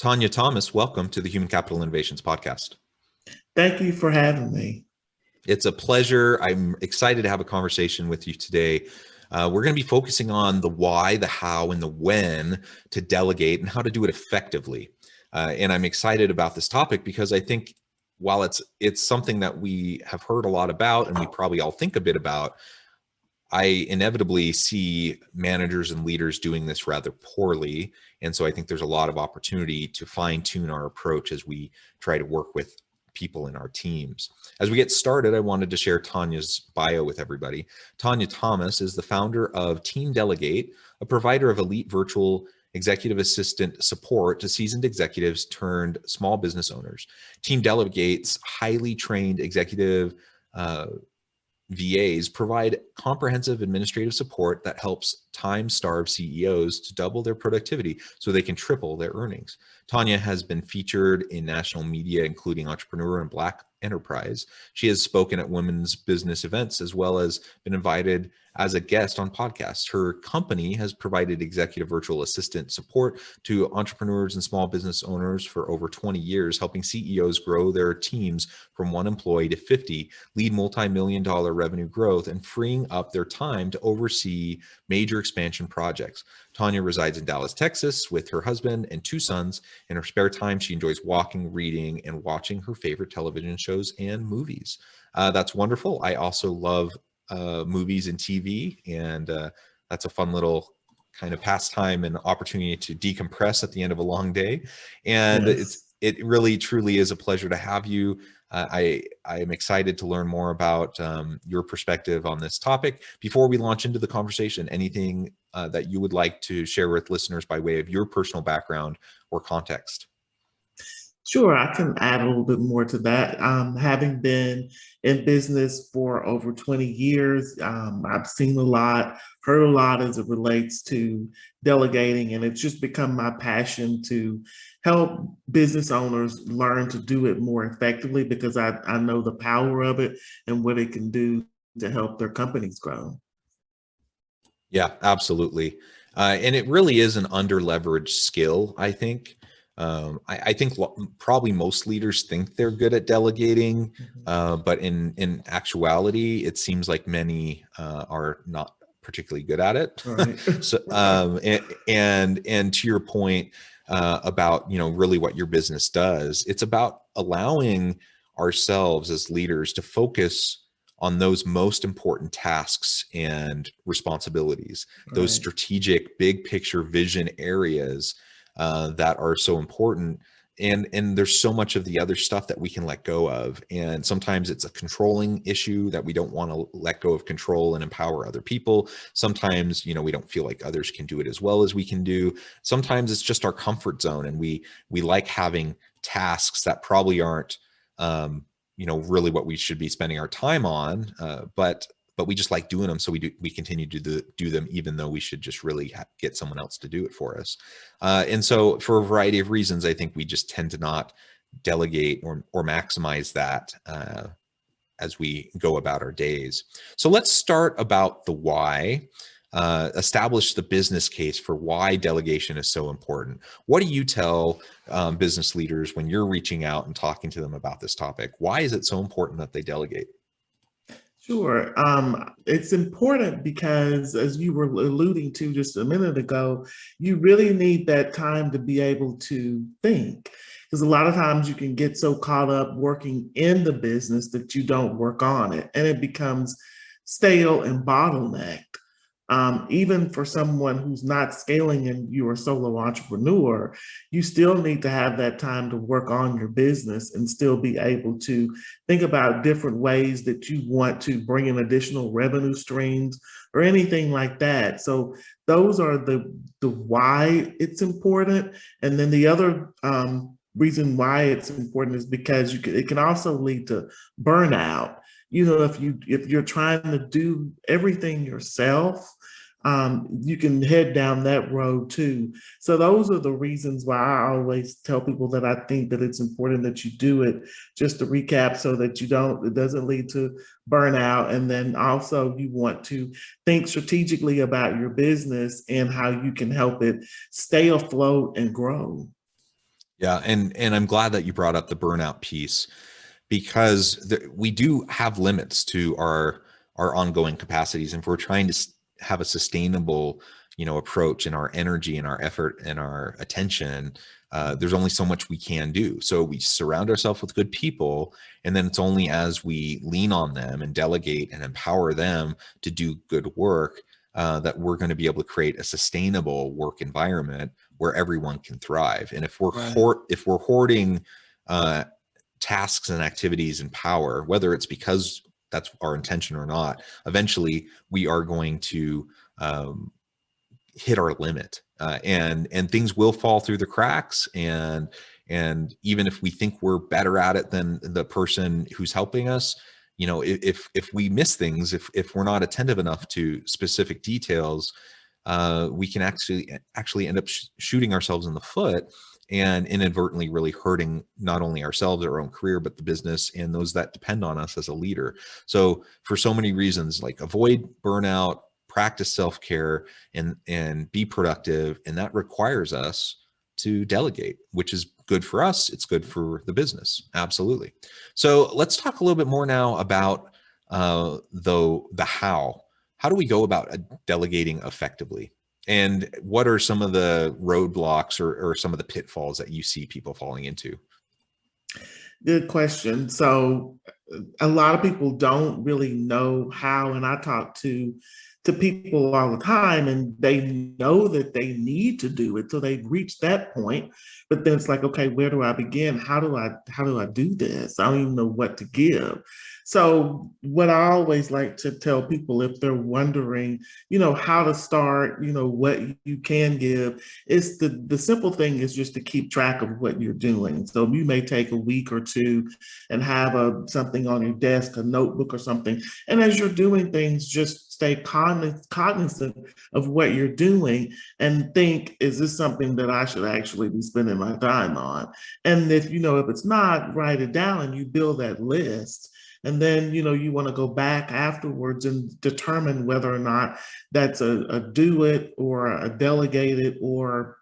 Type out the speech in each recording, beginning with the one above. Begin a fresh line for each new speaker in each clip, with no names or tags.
Tonya Thomas, welcome to the Human Capital Innovations Podcast.
Thank you for having me.
It's a pleasure. I'm excited to have a conversation with you today. We're going to be focusing on the why, the how, and the when to delegate and how to do it effectively. And I'm excited about this topic because I think while it's something that we have heard a lot about and we probably all think a bit about, I inevitably see managers and leaders doing this rather poorly. And so I think there's a lot of opportunity to fine tune our approach as we try to work with people in our teams. As we get started, I wanted to share Tonya's bio with everybody. Tonya Thomas is the founder of Team Delegate, a provider of elite virtual executive assistant support to seasoned executives turned small business owners. Team Delegate's highly trained executive VAs provide comprehensive administrative support that helps time-starved CEOs to double their productivity so they can triple their earnings. Tonya has been featured in national media, including Entrepreneur and Black Enterprise. She has spoken at women's business events as well as been invited as a guest on podcasts. Her company has provided executive virtual assistant support to entrepreneurs and small business owners for over 20 years, helping CEOs grow their teams from 1 employee to 50, lead multi-million-dollar revenue growth, and freeing up their time to oversee major expansion projects. Tonya resides in Dallas, Texas with her husband and 2 sons. In her spare time, she enjoys walking, reading, and watching her favorite television shows and movies. That's wonderful. I also love movies and TV, and that's a fun little kind of pastime and opportunity to decompress at the end of a long day. And
Yes.
it really truly is a pleasure to have you. I am excited to learn more about your perspective on this topic. Before we launch into the conversation, anything that you would like to share with listeners by way of your personal background or context?
Sure, I can add a little bit more to that. Having been in business for over 20 years, I've seen a lot, heard a lot as it relates to delegating, and it's just become my passion to help business owners learn to do it more effectively because I know the power of it and what it can do to help their companies grow.
Yeah, absolutely. And it really is an under-leveraged skill, I think. I think probably most leaders think they're good at delegating, but in actuality, it seems like many are not particularly good at it.
Right.
So, and to your point about really what your business does, it's about allowing ourselves as leaders to focus on those most important tasks and responsibilities, those
Right.
strategic, big picture vision areas that are so important. And there's so much of the other stuff that we can let go of. And sometimes it's a controlling issue that we don't want to let go of control and empower other people. Sometimes, we don't feel like others can do it as well as we can do. Sometimes it's just our comfort zone. And we like having tasks that probably aren't, really what we should be spending our time on. But we just like doing them. So we continue to do them, even though we should just really get someone else to do it for us. And so for a variety of reasons, I think we just tend to not delegate or maximize that as we go about our days. So let's start about the why. Establish the business case for why delegation is so important. What do you tell business leaders when you're reaching out and talking to them about this topic? Why is it so important that they delegate?
Sure. It's important because, as you were alluding to just a minute ago, you really need that time to be able to think. Because a lot of times you can get so caught up working in the business that you don't work on it, and it becomes stale and bottlenecked. Even for someone who's not scaling and you're a solo entrepreneur, you still need to have that time to work on your business and still be able to think about different ways that you want to bring in additional revenue streams or anything like that. So those are the why it's important. And then the other reason why it's important is because it can also lead to burnout. If you're trying to do everything yourself, you can head down that road too. So those are the reasons why I always tell people that I think that it's important that you do it. Just to recap, so that it doesn't lead to burnout. And then also you want to think strategically about your business and how you can help it stay afloat and grow.
Yeah, and I'm glad that you brought up the burnout piece, because we do have limits to our ongoing capacities, and if we're trying to have a sustainable, approach in our energy and our effort and our attention, there's only so much we can do. So we surround ourselves with good people, and then it's only as we lean on them and delegate and empower them to do good work, that we're going to be able to create a sustainable work environment where everyone can thrive. And if we're
Right.
if we're hoarding tasks and activities and power, whether it's because that's our intention or not, eventually we are going to hit our limit, and things will fall through the cracks. And even if we think we're better at it than the person who's helping us, if we miss things, if we're not attentive enough to specific details, we can actually end up shooting ourselves in the foot and inadvertently really hurting not only ourselves, our own career, but the business and those that depend on us as a leader. So for so many reasons, like avoid burnout, practice self-care, and be productive. And that requires us to delegate, which is good for us. It's good for the business. Absolutely. So let's talk a little bit more now about the how. How do we go about delegating effectively? And what are some of the roadblocks or some of the pitfalls that you see people falling into?
Good question. So a lot of people don't really know how, and I talk to people all the time, and they know that they need to do it, so they've reached that point. But then it's like, okay, where do I begin? How do I do this? I don't even know what to give. So what I always like to tell people, if they're wondering, how to start, what you can give, is the simple thing is just to keep track of what you're doing. So you may take a week or two and have something on your desk, a notebook or something. And as you're doing things, just stay cognizant of what you're doing and think, is this something that I should actually be spending my time on? And if it's not, write it down and you build that list. And then, you want to go back afterwards and determine whether or not that's a do it or a delegate it or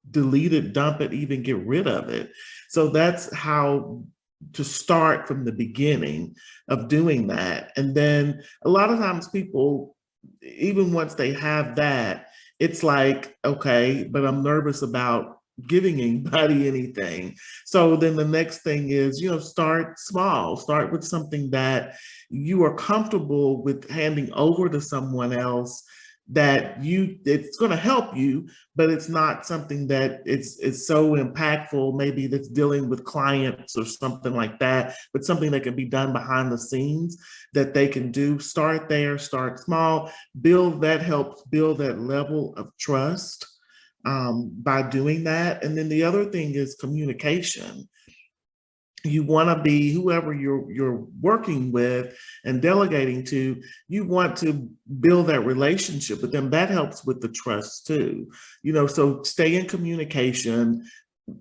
delete it, dump it, even get rid of it. So that's how to start from the beginning of doing that. And then a lot of times people, even once they have that, it's like, okay, but I'm nervous about giving anybody anything. So then the next thing is, start small, start with something that you are comfortable with handing over to someone else, that it's going to help you, but it's not something that it's so impactful, maybe that's dealing with clients or something like that, but something that can be done behind the scenes that they can do. Start there, start small, helps build that level of trust by doing that. And then the other thing is communication. You want to be, whoever you're working with and delegating to, you want to build that relationship with them. That helps with the trust too. So stay in communication.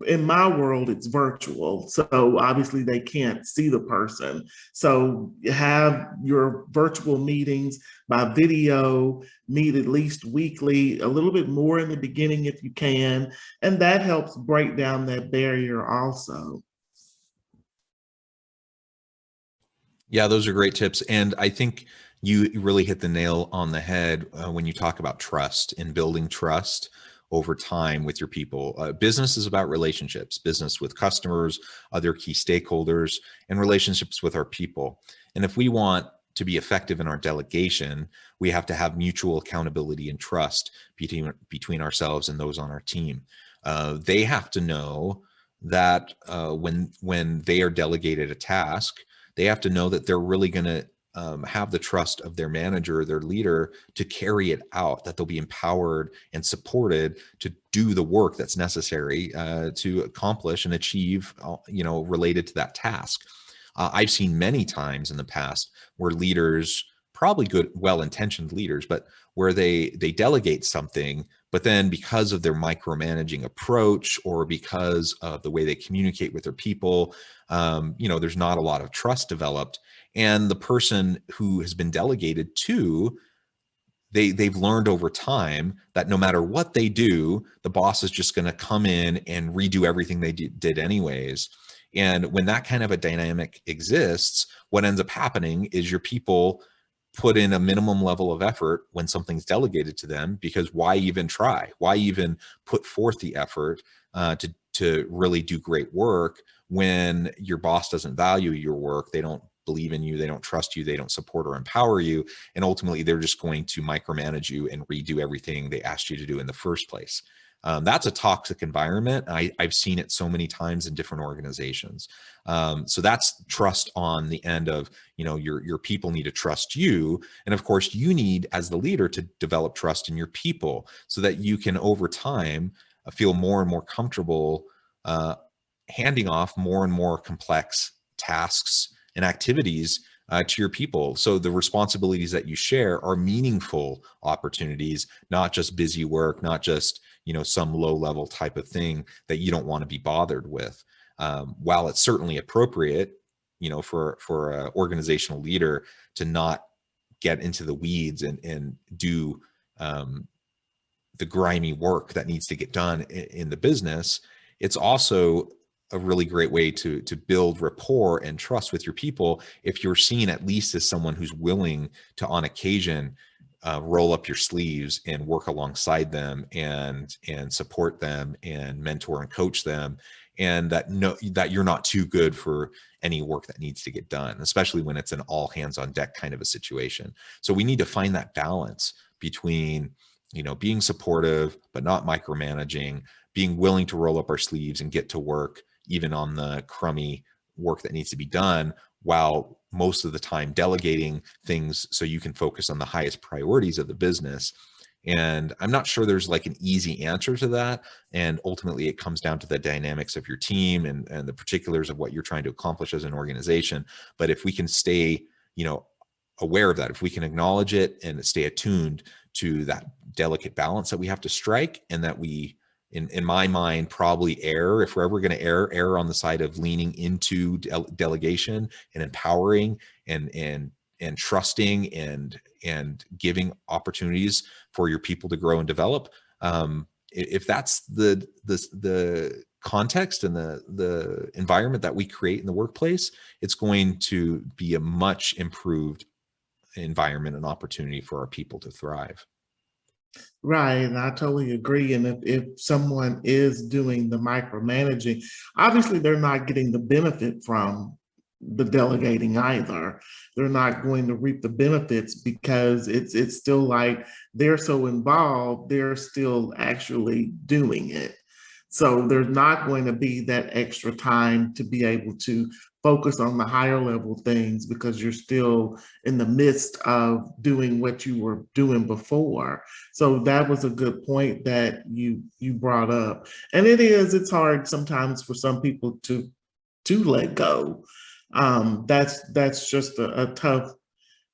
In my world, it's virtual, so obviously they can't see the person. So have your virtual meetings by video, meet at least weekly, a little bit more in the beginning if you can, and that helps break down that barrier also.
Yeah, those are great tips. And I think you really hit the nail on the head when you talk about trust and building trust over time with your people. Business is about relationships, business with customers, other key stakeholders, and relationships with our people. And if we want to be effective in our delegation, we have to have mutual accountability and trust between ourselves and those on our team. They have to know that when they are delegated a task, they have to know that they're really going to have the trust of their manager, their leader, to carry it out, that they'll be empowered and supported to do the work that's necessary to accomplish and achieve, related to that task. I've seen many times in the past where leaders, probably good, well-intentioned leaders, but where they delegate something, but then because of their micromanaging approach or because of the way they communicate with their people, there's not a lot of trust developed. And the person who has been delegated to they've learned over time that no matter what they do, the boss is just going to come in and redo everything they did anyways. And when that kind of a dynamic exists, what ends up happening is your people put in a minimum level of effort when something's delegated to them, because why even try? Why even put forth the effort to really do great work when your boss doesn't value your work? They don't believe in you, they don't trust you, they don't support or empower you, and ultimately they're just going to micromanage you and redo everything they asked you to do in the first place. That's a toxic environment. I've seen it so many times in different organizations. So that's trust on the end of, your people need to trust you. And of course, you need, as the leader, to develop trust in your people so that you can, over time, feel more and more comfortable handing off more and more complex tasks and activities to your people. So the responsibilities that you share are meaningful opportunities, not just busy work, not just, some low level type of thing that you don't want to be bothered with. While it's certainly appropriate, for an organizational leader to not get into the weeds and do the grimy work that needs to get done in the business, it's also a really great way to build rapport and trust with your people if you're seen at least as someone who's willing to, on occasion, roll up your sleeves and work alongside them and support them and mentor and coach them, and that you're not too good for any work that needs to get done, especially when it's an all hands on deck kind of a situation. So we need to find that balance between being supportive but not micromanaging, being willing to roll up our sleeves and get to work even on the crummy work that needs to be done, while most of the time delegating things so you can focus on the highest priorities of the business. And I'm not sure there's like an easy answer to that. And ultimately it comes down to the dynamics of your team and the particulars of what you're trying to accomplish as an organization. But if we can stay, aware of that, if we can acknowledge it and stay attuned to that delicate balance that we have to strike, and that we, in my mind, probably err, if we're ever going to err on the side of leaning into delegation and empowering and trusting and giving opportunities for your people to grow and develop. If that's the context and the environment that we create in the workplace, it's going to be a much improved environment and opportunity for our people to thrive.
Right, and I totally agree. And if someone is doing the micromanaging, obviously they're not getting the benefit from the delegating either. They're not going to reap the benefits because it's still like they're so involved, they're still actually doing it. So there's not going to be that extra time to be able to focus on the higher level things because you're still in the midst of doing what you were doing before. So that was a good point that you brought up. And it's hard sometimes for some people to let go. That's just a tough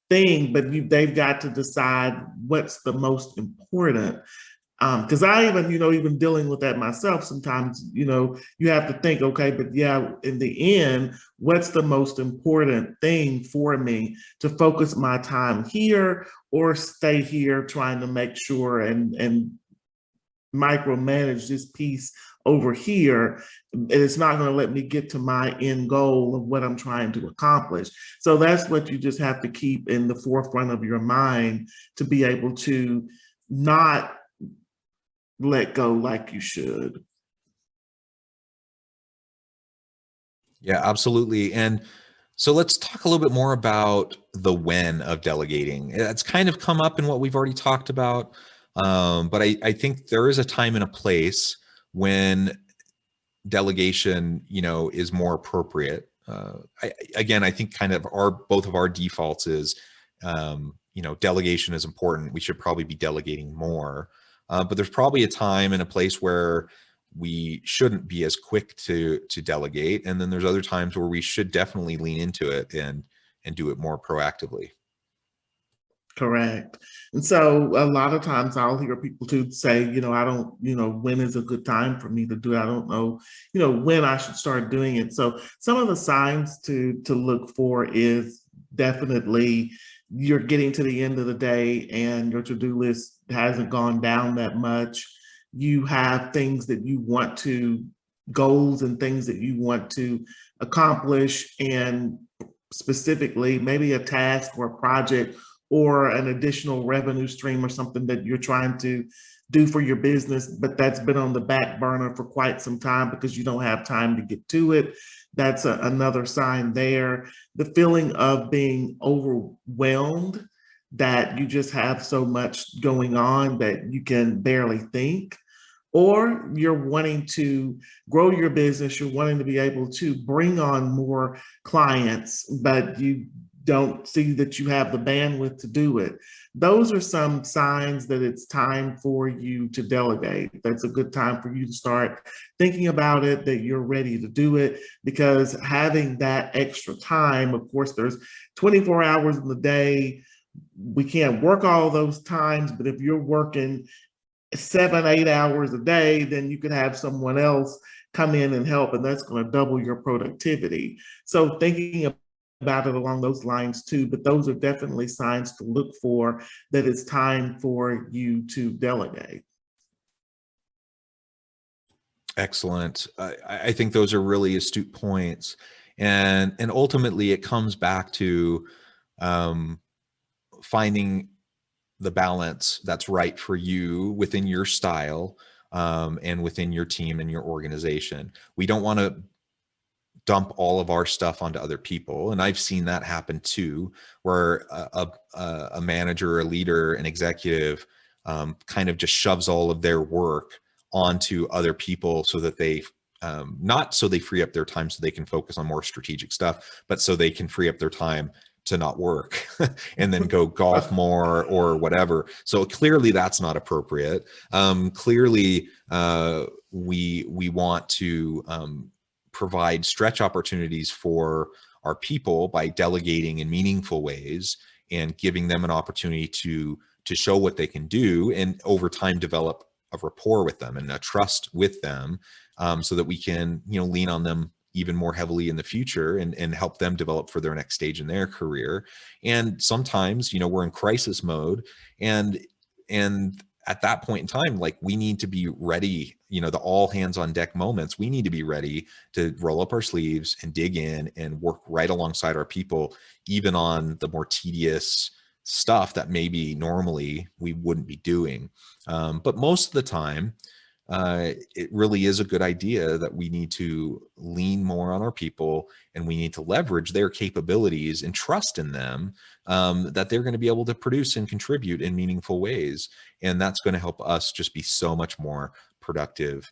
thing, but they've got to decide what's the most important. Because I even dealing with that myself, sometimes, you have to think, okay, but yeah, in the end, what's the most important thing for me to focus my time here or stay here trying to make sure and micromanage this piece over here, and it's not going to let me get to my end goal of what I'm trying to accomplish. So that's what you just have to keep in the forefront of your mind to be able to not let go like you should.
Yeah, absolutely. And so let's talk a little bit more about the when of delegating. It's kind of come up in what we've already talked about, but I think there is a time and a place when delegation, is more appropriate. I think kind of both of our defaults is, delegation is important. We should probably be delegating more. But there's probably a time and a place where we shouldn't be as quick to delegate, and then there's other times where we should definitely lean into it and do it more proactively.
Correct. And so a lot of times I'll hear people too say, I don't, when is a good time for me to do it? I don't know, when I should start doing it. So some of the signs to look for is definitely you're getting to the end of the day and your to-do list hasn't gone down that much. You have things that you want to, goals and things that you want to accomplish, and specifically maybe a task or a project or an additional revenue stream or something that you're trying to do for your business, but that's been on the back burner for quite some time because you don't have time to get to it. That's another sign there. The feeling of being overwhelmed, that you just have so much going on that you can barely think, or you're wanting to grow your business, you're wanting to be able to bring on more clients, but you don't see that you have the bandwidth to do it. Those are some signs that it's time for you to delegate. That's a good time for you to start thinking about it, that you're ready to do it, because having that extra time, of course, there's 24 hours in the day. We can't work all those times, but if you're working 7, 8 hours a day, then you could have someone else come in and help, and that's going to double your productivity. So thinking about it along those lines too, but those are definitely signs to look for, that it's time for you to delegate.
Excellent. I think those are really astute points, and ultimately it comes back to finding the balance that's right for you within your style, and within your team and your organization. We don't want to dump all of our stuff onto other people. And I've seen that happen too, where a manager, a leader, an executive kind of just shoves all of their work onto other people so that they, not so they free up their time so they can focus on more strategic stuff, but so they can free up their time to not work and then go golf more or whatever. So clearly that's not appropriate. Clearly we want to provide stretch opportunities for our people by delegating in meaningful ways and giving them an opportunity to show what they can do, and over time develop a rapport with them and a trust with them, so that we can, lean on them even more heavily in the future and help them develop for their next stage in their career. And sometimes, we're in crisis mode, and at that point in time, like, we need to be ready, the all hands on deck moments, we need to be ready to roll up our sleeves and dig in and work right alongside our people, even on the more tedious stuff that maybe normally we wouldn't be doing. But most of the time, it really is a good idea that we need to lean more on our people, and we need to leverage their capabilities and trust in them, that they're going to be able to produce and contribute in meaningful ways. And that's going to help us just be so much more productive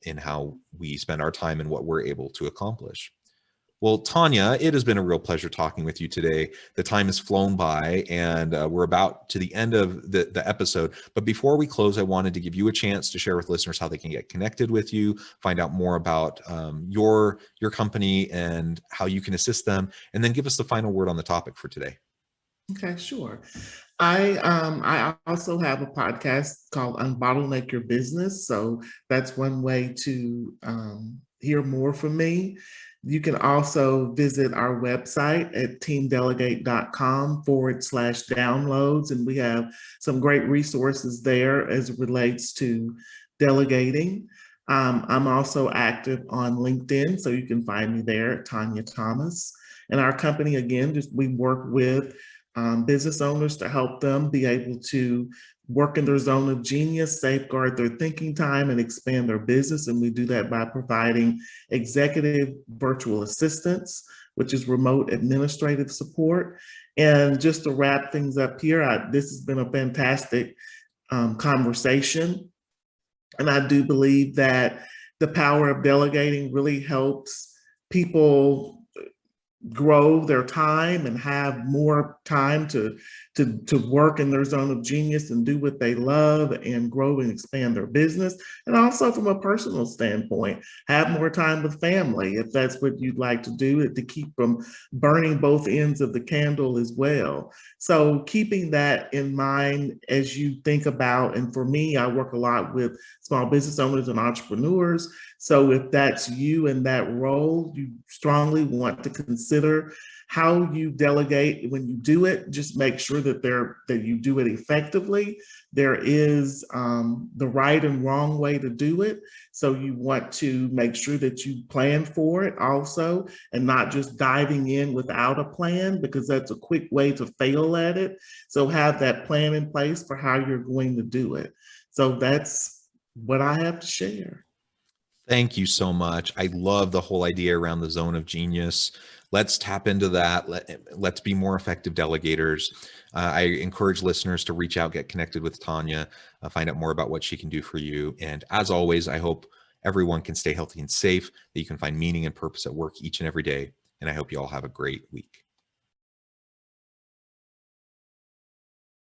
in how we spend our time and what we're able to accomplish. Well, Tonya, it has been a real pleasure talking with you today. The time has flown by, and we're about to the end of the episode. But before we close, I wanted to give you a chance to share with listeners how they can get connected with you, find out more about your company and how you can assist them, and then give us the final word on the topic for today.
Okay, sure. I also have a podcast called Unbottleneck Your Business. So that's one way to hear more from me. You can also visit our website at teamdelegate.com/downloads. And we have some great resources there as it relates to delegating. I'm also active on LinkedIn, so you can find me there, Tonya Thomas. And our company, again, we work with business owners to help them be able to work in their zone of genius, safeguard their thinking time, and expand their business. And we do that by providing executive virtual assistance, which is remote administrative support. And just to wrap things up here, this has been a fantastic conversation. And I do believe that the power of delegating really helps people grow their time and have more time to work in their zone of genius and do what they love and grow and expand their business. And also from a personal standpoint, have more time with family if that's what you'd like to do, it to keep from burning both ends of the candle as well. So keeping that in mind as you think about, and for me, I work a lot with small business owners and entrepreneurs. So if that's you in that role, you strongly want to consider how you delegate when you do it, just make sure that you do it effectively. There is the right and wrong way to do it. So you want to make sure that you plan for it also, and not just diving in without a plan, because that's a quick way to fail at it. So have that plan in place for how you're going to do it. So that's what I have to share.
Thank you so much. I love the whole idea around the zone of genius. Let's tap into that. Let's be more effective delegators. I encourage listeners to reach out, get connected with Tonya, find out more about what she can do for you. And as always, I hope everyone can stay healthy and safe, that you can find meaning and purpose at work each and every day. And I hope you all have a great week.